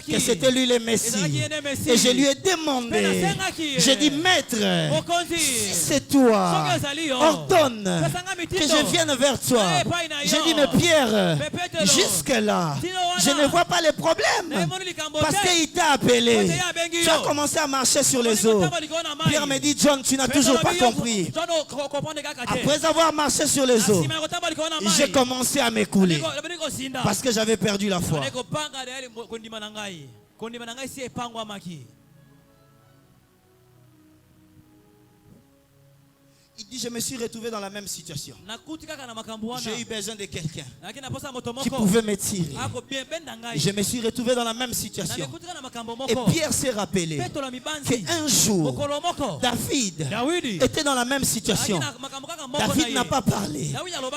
que c'était lui le Messie. Et je lui ai demandé, j'ai dit maître, si c'est toi, ordonne que je vienne vers toi. J'ai dit mais Pierre, jusque là, je ne vois pas le problème. Parce qu'il t'a appelé. Tu as commencé à marcher sur les eaux. Pierre me dit, John, tu n'as toujours pas compris. Après avoir marché sur les eaux, j'ai commencé à m'écouler. Parce que j'avais perdu la foi. Il dit, je me suis retrouvé dans la même situation. J'ai eu besoin de quelqu'un qui pouvait me tirer. Je me suis retrouvé dans la même situation. Et Pierre s'est rappelé qu'un jour, David était dans la même situation. David n'a pas parlé.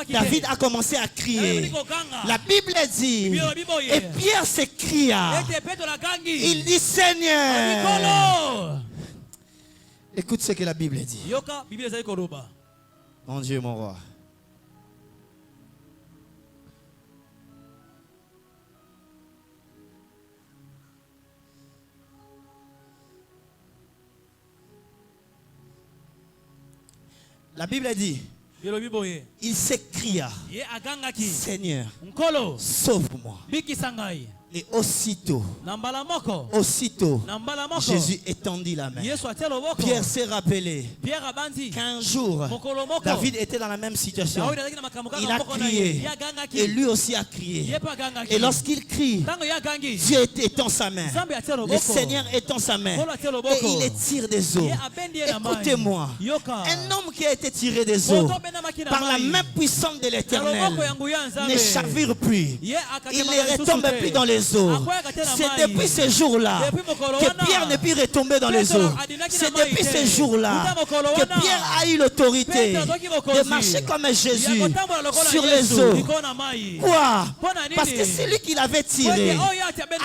David a commencé à crier. La Bible dit, et Pierre s'écria. Il dit, Seigneur. Écoute ce que la Bible dit. Mon Dieu, mon roi. La Bible dit, il s'écria, Seigneur, sauve-moi. Et aussitôt, Jésus étendit la main. Pierre s'est rappelé qu'un jour, David était dans la même situation. Il a crié. Et lui aussi a crié. Et lorsqu'il crie, Dieu étend sa main. Le Seigneur étend sa main. Et il les tire des eaux. Écoutez-moi. Un homme qui a été tiré des eaux par la main puissante de l'Éternel ne chavire plus. Il ne retombe plus dans les eaux. C'est depuis ce jour-là que Pierre ne peut retomber dans les eaux. C'est depuis ce jour-là que Pierre a eu l'autorité de marcher comme Jésus sur les eaux. Quoi? Parce que celui qui l'avait tiré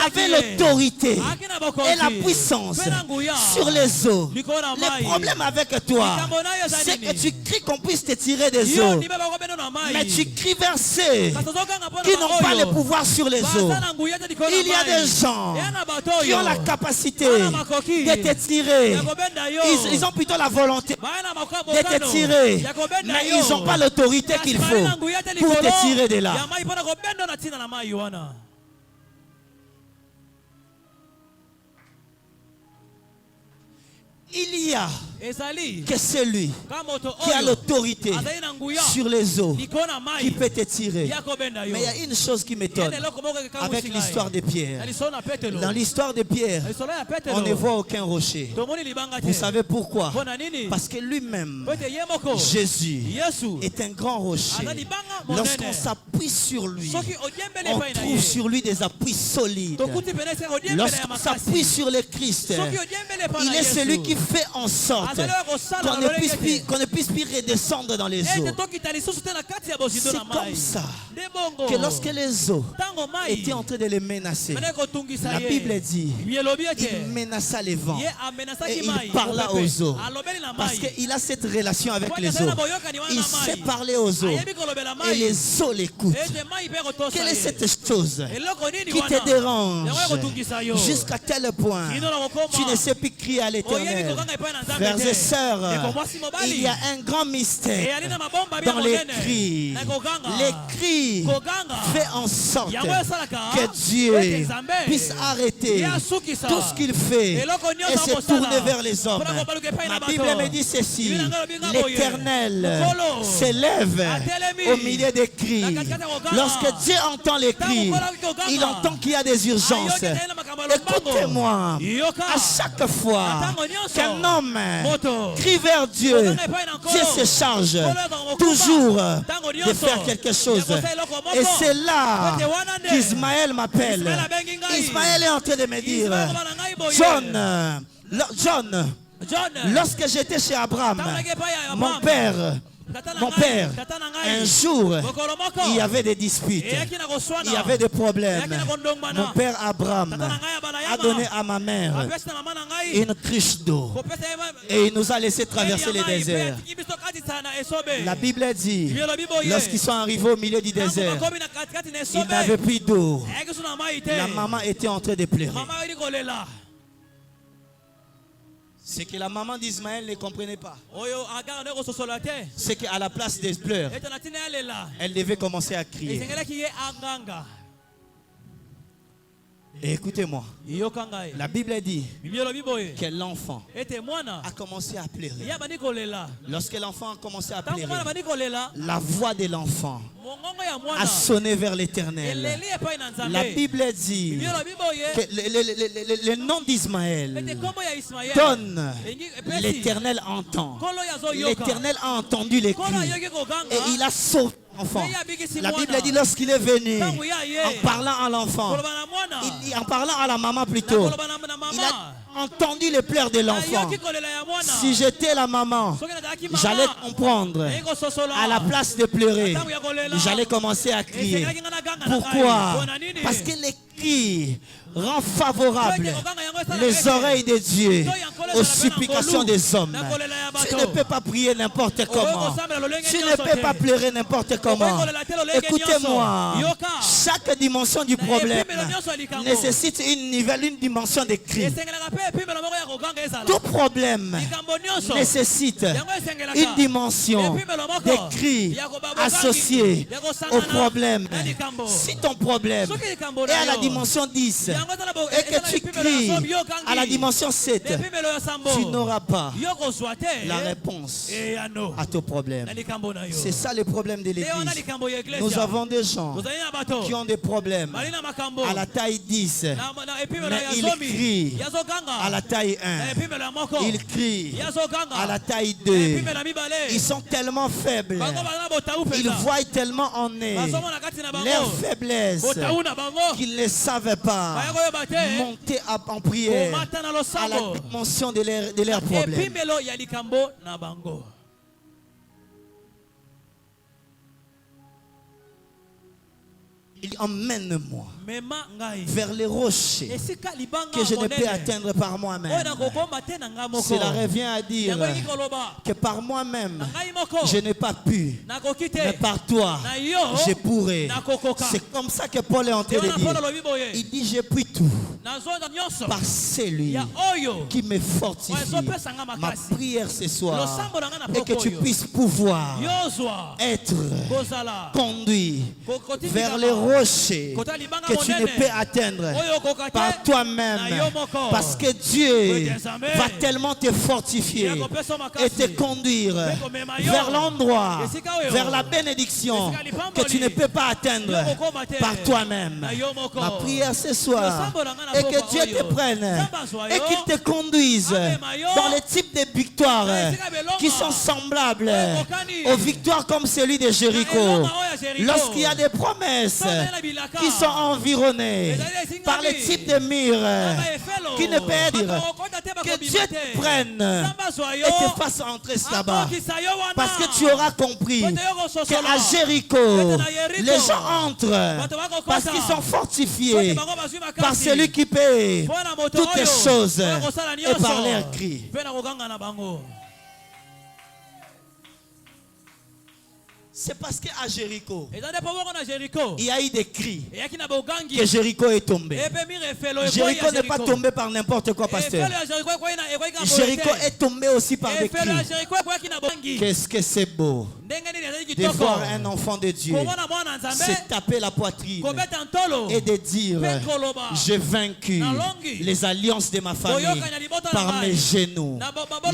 avait l'autorité et la puissance sur les eaux. Le problème avec toi, c'est que tu cries qu'on puisse te tirer des eaux, mais tu cries vers ceux qui n'ont pas le pouvoir sur les eaux. Il y a des gens qui ont la capacité de te tirer. Ils ont plutôt la volonté de te tirer, mais ils n'ont pas l'autorité qu'il faut pour te tirer de là. Il y a que celui qui a l'autorité sur les eaux qui peut te tirer. Mais il y a une chose qui m'étonne avec l'histoire de Pierre. Dans l'histoire de Pierre, on ne voit aucun rocher. Vous savez pourquoi? Parce que lui-même, Jésus, est un grand rocher. Lorsqu'on s'appuie sur lui, on trouve sur lui des appuis solides. Lorsqu'on s'appuie sur le Christ, il est celui qui fait en sorte qu'on ne puisse plus redescendre dans les eaux. C'est comme ça que lorsque les eaux étaient en train de les menacer, la Bible dit, il menaça les vents et il parla aux eaux. Parce qu'il a cette relation avec les eaux. Il sait parler aux eaux et les eaux l'écoutent. Quelle est cette chose qui te dérange jusqu'à tel point tu ne sais plus crier à l'Éternel? Frères et sœurs, il y a un grand mystère dans les cris. Les cris font en sorte que Dieu puisse arrêter tout ce qu'il fait et se tourner vers les hommes. Ma Bible me dit ceci: l'Éternel s'élève au milieu des cris. Lorsque Dieu entend les cris, il entend qu'il y a des urgences. Écoutez-moi, à chaque fois qu'un homme crie vers Dieu, Dieu se charge toujours de faire quelque chose. Et c'est là qu'Ismaël m'appelle. Ismaël est en train de me dire, John, lorsque j'étais chez Abraham, mon père, un jour, il y avait des disputes, il y avait des problèmes. Mon père Abraham a donné à ma mère une cruche d'eau et il nous a laissé traverser le désert. La Bible dit, lorsqu'ils sont arrivés au milieu du désert, ils n'avaient plus d'eau. La maman était en train de pleurer. C'est que la maman d'Ismaël ne comprenait pas. C'est qu'à la place des pleurs, elle devait commencer à crier. Et écoutez-moi, la Bible dit que l'enfant a commencé à pleurer. Lorsque l'enfant a commencé à pleurer, la voix de l'enfant a sonné vers l'Éternel. La Bible dit que le nom d'Ismaël donne, l'Éternel entend. L'Éternel a entendu les cris et il a sauvé l'enfant. La Bible dit lorsqu'il est venu en parlant à l'enfant, en parlant à la maman plutôt, il a entendu les pleurs de l'enfant. Si j'étais la maman, j'allais comprendre. À la place de pleurer, j'allais commencer à crier. Pourquoi? Parce que les cris rend favorable les oreilles de Dieu aux supplications des hommes. Tu ne peux pas prier n'importe comment. Tu ne peux pas pleurer n'importe comment. Écoutez-moi, chaque dimension du problème nécessite une dimension de cri. Tout problème nécessite une dimension de cri associée au problème. Si ton problème est à la dimension 10 et que tu cries à la dimension 7, tu n'auras pas la réponse à ton problème. C'est ça le problème de l'église. Nous avons des gens qui ont des problèmes à la taille 10, mais ils crient à la taille 1. Ils crient à la taille 2. Ils sont tellement faibles. Ils voient tellement en eux leur faiblesse qu'ils ne savaient pas monter en prière à la dimension de leurs problèmes. Il emmène-moi vers les rochers que je ne peux atteindre par moi-même. Cela revient à dire que par moi-même, je n'ai pas pu, mais par toi, je pourrai. C'est comme ça que Paul est en train de dire. Il dit, j'ai pu tout par celui qui me fortifie. Ma prière ce soir est que tu puisses pouvoir être conduit vers les rochers que tu ne peux atteindre par toi-même, parce que Dieu va tellement te fortifier et te conduire vers l'endroit, vers la bénédiction que tu ne peux pas atteindre par toi-même. Ma prière ce soir est que Dieu te prenne et qu'il te conduise dans les types de victoires qui sont semblables aux victoires comme celui de Jéricho. Lorsqu'il y a des promesses qui sont environnés par les types de murs qui ne peuvent dire que Dieu te prenne et te fasse entrer là-bas, parce que tu auras compris qu'à Jéricho les gens entrent parce qu'ils sont fortifiés par celui qui paie toutes les choses et par leurs cris. C'est parce qu'à Jéricho, il y a eu des cris que Jéricho est tombé. Jéricho n'est pas tombé par n'importe quoi, pasteur. Jéricho est tombé aussi par des cris. Qu'est-ce que c'est beau de voir un enfant de Dieu se taper la poitrine et de dire, j'ai vaincu les alliances de ma famille par mes genoux.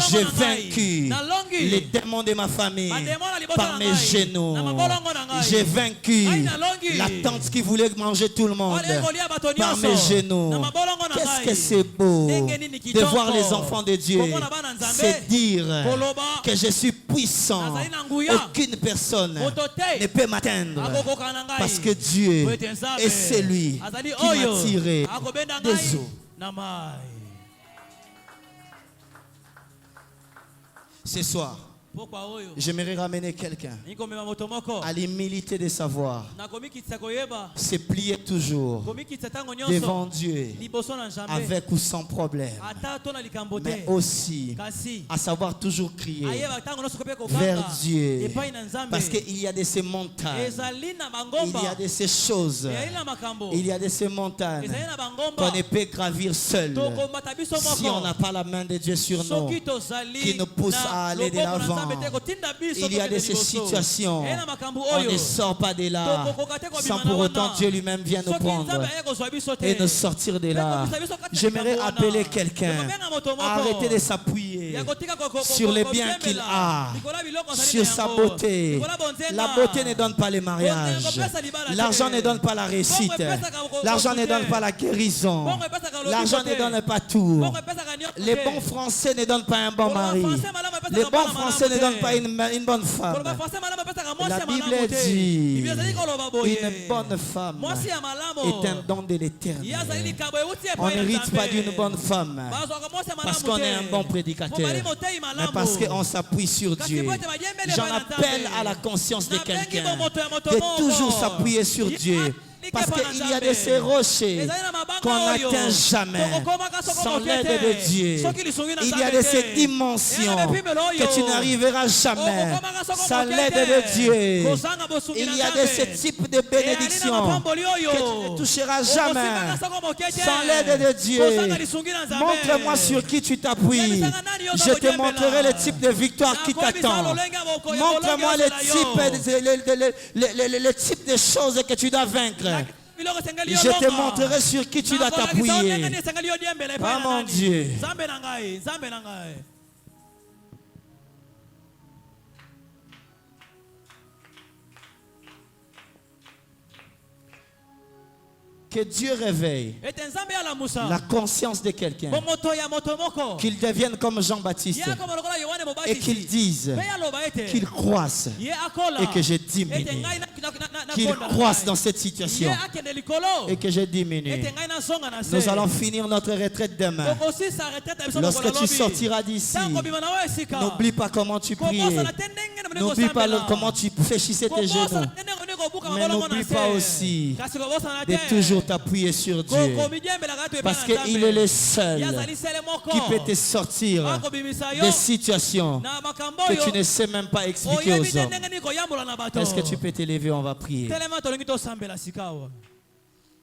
J'ai vaincu les démons de ma famille par mes genoux. J'ai vaincu la tante qui voulait manger tout le monde par mes genoux. Qu'est-ce que c'est beau de voir les enfants de Dieu se dire que je suis puissant. Aucune personne ne peut m'atteindre, parce que Dieu est celui qui m'a tiré des eaux. Ce soir, J'aimerais ramener quelqu'un à l'humilité de savoir se plier toujours devant Dieu avec ou sans problème, mais aussi à savoir toujours crier vers Dieu, parce qu'il y a de ces montagnes, il y a de ces choses, il y a de ces montagnes qu'on ne peut gravir seul si on n'a pas la main de Dieu sur nous qui nous pousse à aller de l'avant. Il y a de ces situations, on ne sort pas de là sans pour autant Dieu lui-même vient nous prendre et nous sortir de là. J'aimerais appeler quelqu'un à arrêter de s'appuyer sur les biens qu'il a, sur sa beauté. La beauté ne donne pas les mariages, l'argent ne donne pas la réussite, l'argent ne donne pas la guérison, l'argent ne donne pas tout. Les bons Français ne donnent pas un bon mari, les bons Français ne donnent pas une bonne femme. La Bible dit une bonne femme est un don de l'Éternel. On n'hérite pas d'une bonne femme parce qu'on est un bon prédicateur, mais parce qu'on s'appuie sur Dieu. J'en appelle à la conscience de quelqu'un de toujours s'appuyer sur Dieu. Parce qu'il y a de ces rochers qu'on n'atteint jamais sans l'aide de Dieu. Il y a de ces dimensions que tu n'arriveras jamais sans l'aide de Dieu. Il y a de ce type de bénédictions que tu ne toucheras jamais sans l'aide de Dieu. Montre-moi sur qui tu t'appuies. Je te montrerai le type de victoire qui t'attend. Montre-moi le type de choses que tu dois vaincre. Je te montrerai sur qui tu dois t'appuyer. Ah mon Dieu. Que Dieu réveille la conscience de quelqu'un, qu'il devienne comme Jean-Baptiste et qu'il dise qu'il croisse et que je diminue, qu'il croisse dans cette situation et que je diminue. Nous allons finir notre retraite demain. Lorsque tu sortiras d'ici, n'oublie pas comment tu priais, n'oublie pas comment tu fléchissais tes genoux, mais n'oublie pas aussi de toujours t'appuyer sur Dieu, parce qu'il est le seul qui peut te sortir des situations que tu ne sais même pas expliquer aux hommes. Est-ce que tu peux t'élever? On va prier.